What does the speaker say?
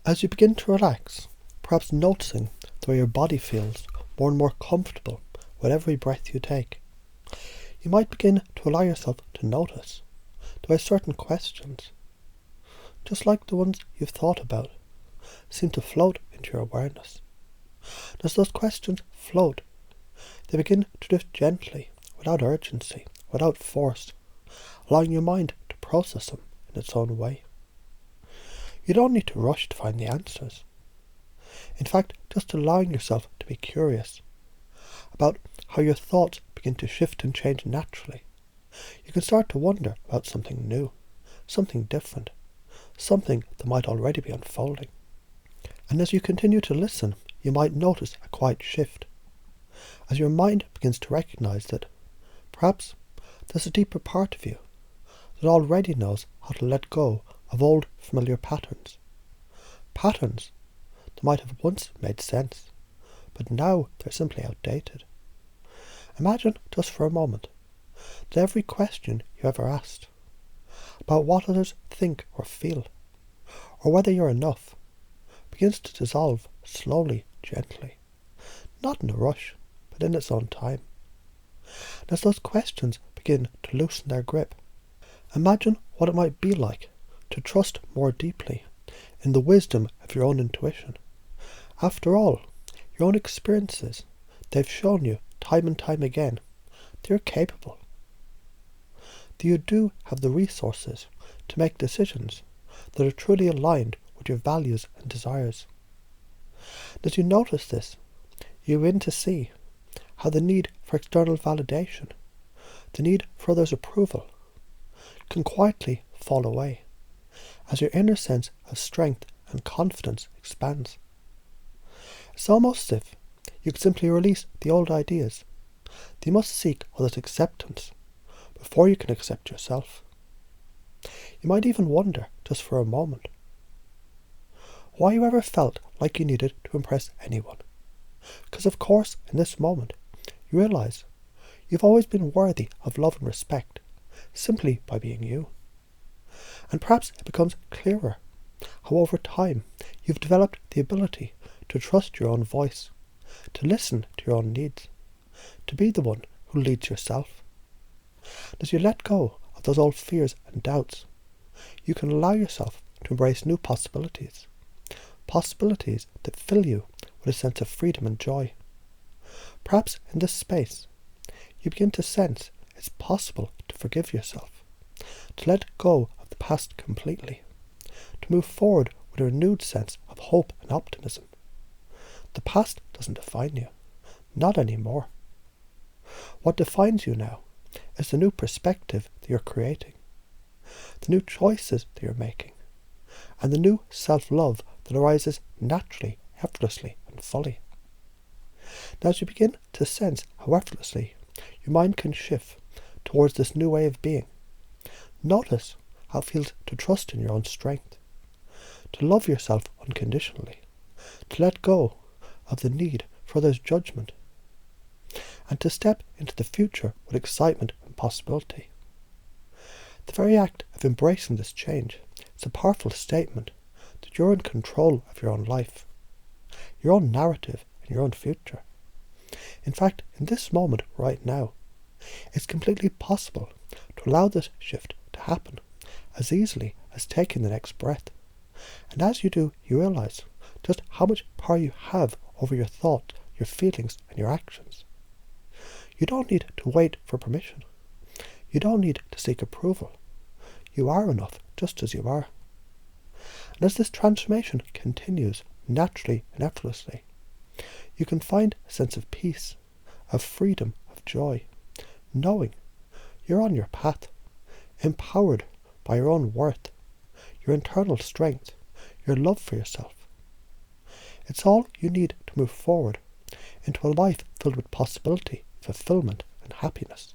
As you begin to relax, perhaps noticing the way your body feels more and more comfortable with every breath you take, you might begin to allow yourself to notice the way certain questions, just like the ones you've thought about, seem to float into your awareness. And as those questions float, they begin to drift gently, without urgency, without force, allowing your mind to process them in its own way. You don't need to rush to find the answers. In fact, just allowing yourself to be curious about how your thoughts begin to shift and change naturally, you can start to wonder about something new, something different, something that might already be unfolding. And as you continue to listen, you might notice a quiet shift, as your mind begins to recognize that perhaps there's a deeper part of you that already knows how to let go of old familiar patterns. Patterns that might have once made sense, but now they're simply outdated. Imagine just for a moment that every question you ever asked about what others think or feel, or whether you're enough, begins to dissolve slowly, gently, not in a rush, but in its own time. And as those questions begin to loosen their grip, imagine what it might be like to trust more deeply in the wisdom of your own intuition. After all, your own experiences, they've shown you time and time again that you're capable, that you do have the resources to make decisions that are truly aligned with your values and desires. And as you notice this, you begin to see how the need for external validation, the need for others' approval, can quietly fall away as your inner sense of strength and confidence expands. It's almost as if you could simply release the old ideas that you must seek others' acceptance before you can accept yourself. You might even wonder, just for a moment, why you ever felt like you needed to impress anyone. Because of course, in this moment, you realize you've always been worthy of love and respect simply by being you. And perhaps it becomes clearer how over time you've developed the ability to trust your own voice, to listen to your own needs, to be the one who leads yourself. And as you let go of those old fears and doubts, you can allow yourself to embrace new possibilities, possibilities that fill you with a sense of freedom and joy. Perhaps in this space, you begin to sense it's possible to forgive yourself, to let go of the past completely, to move forward with a renewed sense of hope and optimism. The past doesn't define you, not anymore. What defines you now is the new perspective that you're creating, the new choices that you're making, and the new self-love that arises naturally, effortlessly, and fully. Now, as you begin to sense how effortlessly your mind can shift towards this new way of being, notice how it feels to trust in your own strength, to love yourself unconditionally, to let go of the need for others' judgment, and to step into the future with excitement and possibility. The very act of embracing this change is a powerful statement that you're in control of your own life, your own narrative, and your own future. In fact, in this moment right now, it's completely possible to allow this shift to happen as easily as taking the next breath. And as you do, you realize just how much power you have over your thoughts, your feelings, and your actions. You don't need to wait for permission. You don't need to seek approval. You are enough just as you are. And as this transformation continues naturally and effortlessly, you can find a sense of peace, of freedom, of joy, knowing you're on your path, empowered by your own worth, your internal strength, your love for yourself. It's all you need to move forward into a life filled with possibility, fulfillment, and happiness.